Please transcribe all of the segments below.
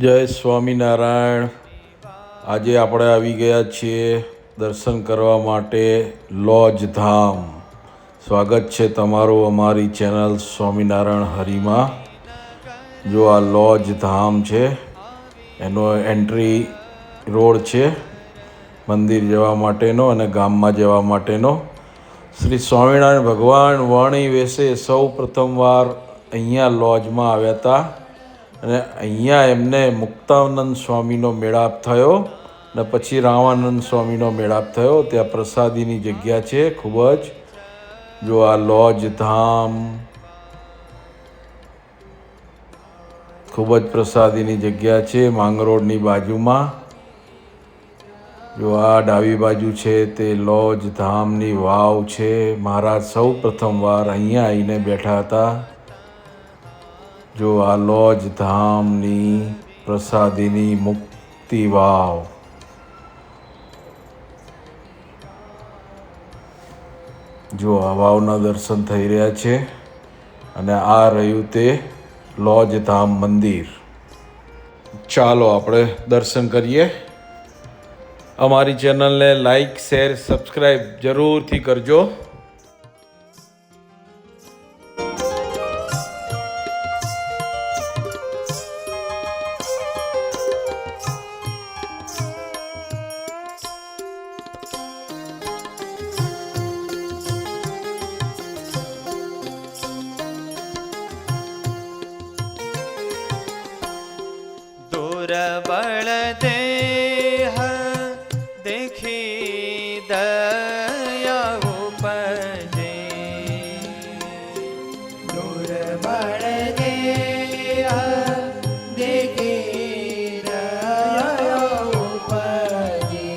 જય સ્વામિનારાયણ. આજે આપણે આવી ગયા છીએ દર્શન કરવા માટે લોજ ધામ. સ્વાગત છે તમારું અમારી ચેનલ સ્વામિનારાયણ હરિમાં. જો આ લોજ ધામ છે એનો એન્ટ્રી રોડ છે મંદિર જવા માટેનો અને ગામમાં જવા માટેનો. શ્રી સ્વામિનારાયણ ભગવાન વાણી વેશે સૌ પ્રથમવાર અહીંયા લોજમાં આવ્યા હતા અને અહીંયા એમને મુક્તાનંદ સ્વામીનો મેળાપ થયો ને પછી રામાનંદ સ્વામીનો મેળાપ થયો. ત્યાં પ્રસાદીની જગ્યા છે ખૂબ જ. જો આ લોજ ધામ ખૂબ જ પ્રસાદીની જગ્યા છે માંગરોળની બાજુમાં. જો આ ડાબી બાજુ છે તે લોજ ધામની વાવ છે. મહારાજ સૌ પ્રથમવાર અહીંયા આવીને બેઠા હતા. જો આ લોજ ધામની પ્રસાદીની મુક્તિ વાવ. જો આ વાવના દર્શન થઈ રહ્યા છે અને આ રહ્યું તે લોજ ધામ મંદિર. ચાલો આપણે દર્શન કરીએ. અમારી ચેનલને લાઈક શેર સબસ્ક્રાઈબ જરૂરથી કરજો. दुर्बल देह देखी दया उपजे, दुर्बल देह देखी दया उपजे,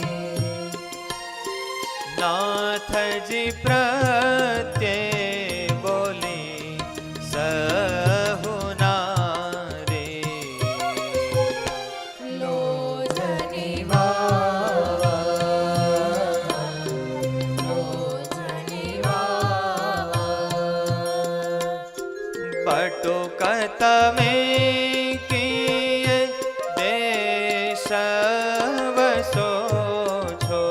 नाथजी प्रत्ये बोली बटुकत में किए देश वसो छो,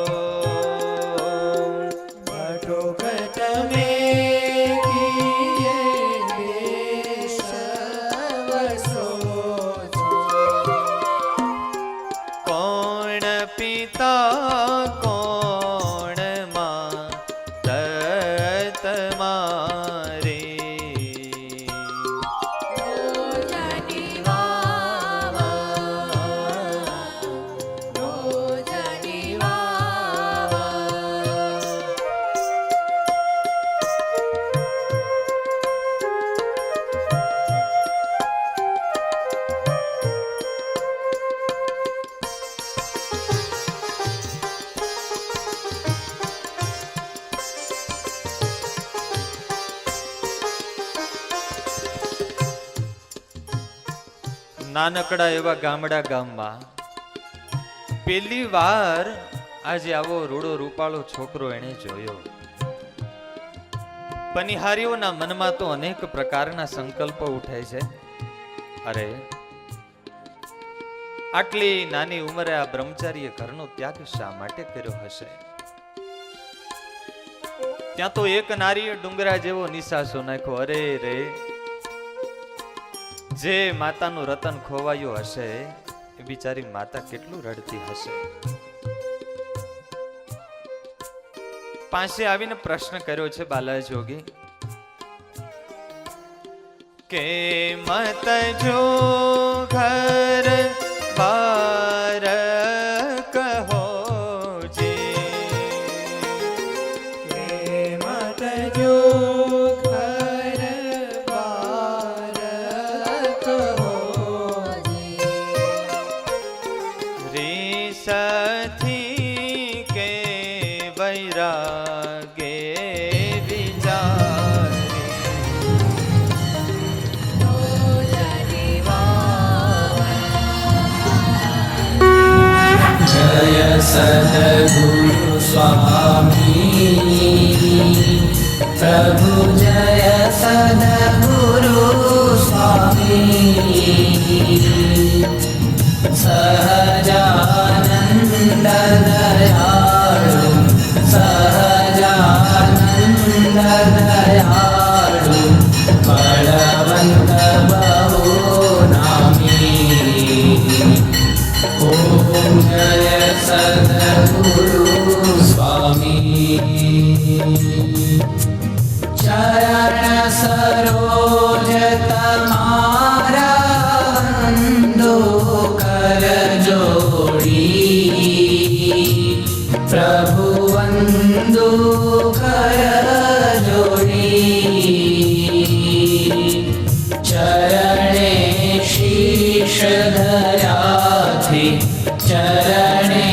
बटुकत में किए देश वसो छो, कौन पिता कौन माँ तत मारे, નાનકડા એવા ગામડા ગામમાં પહેલી વાર આજે આવો રૂડો રૂપાળો છોકરો એને જોયો. પનિહારીઓના મનમાં તો અનેક પ્રકારના સંકલ્પો ઉઠે છે. અરે આટલી નાની ઉંમરે આ બ્રહ્મચારીએ ઘરનો ત્યાગ શા માટે કર્યો હશે? ત્યાં તો એક નારીએ ડુંગરા જેવો નિશાસો નાખ્યો. અરે રે, જે માતાનું રતન ખોવાયું હશે એ બિચારી માતા કેટલું રડતી હશે. પાસે આવીને પ્રશ્ન કર્યો છે બાલા જોગી કે મત જો ઘર બાર કહો જે, કે મત જો साथी के बैरागे विचारे, जय सद्गुरु स्वामी प्रभु, जय सद्गुरु स्वामी સહજાનંદ દયાળુ સહજાનંદ દયાળુ બળવંત બહુ નામી ઓમ જય સદગુરુ સ્વામી ચરણ સરોજ તમારા વંદો કર જોડી પ્રભુ વંદો કર જોડી ચરણે શીશ ધરાથી ચરણે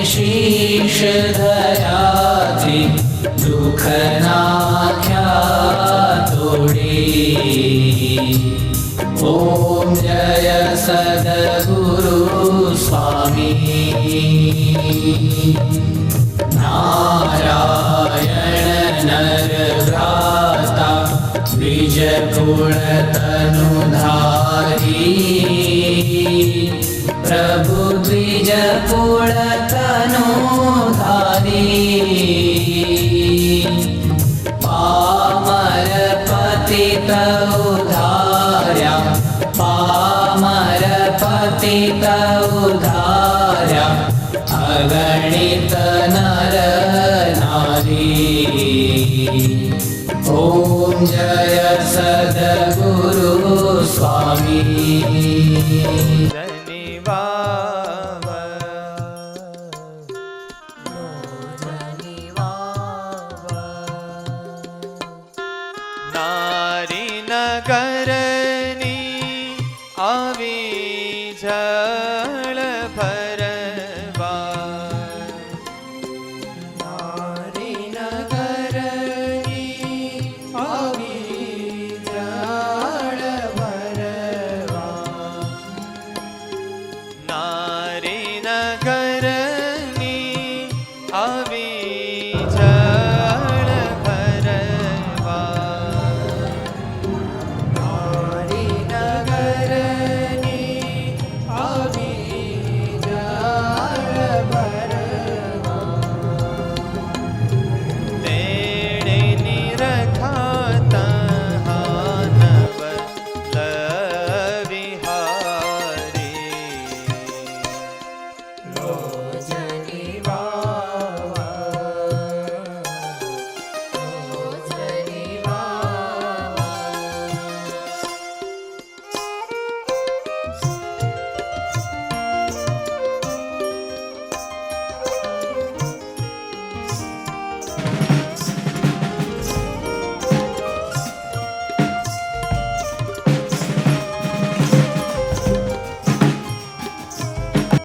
શીશ ધરાથી દુઃખ નાખ્યા તોડી ઓમ જય સદગુરુ સ્વામી નારાયણ નરભ્રાતા દ્વિજ કુળ તનુધારી પ્રભુ દ્વિજ કુળ તનુધારી પામર પતિત ઉધાર્યા પામર પતિત ઉધાર્યા અગણિત નર નારી ઓમ જય સદગુરુ સ્વામી નારી નગરની આવી જ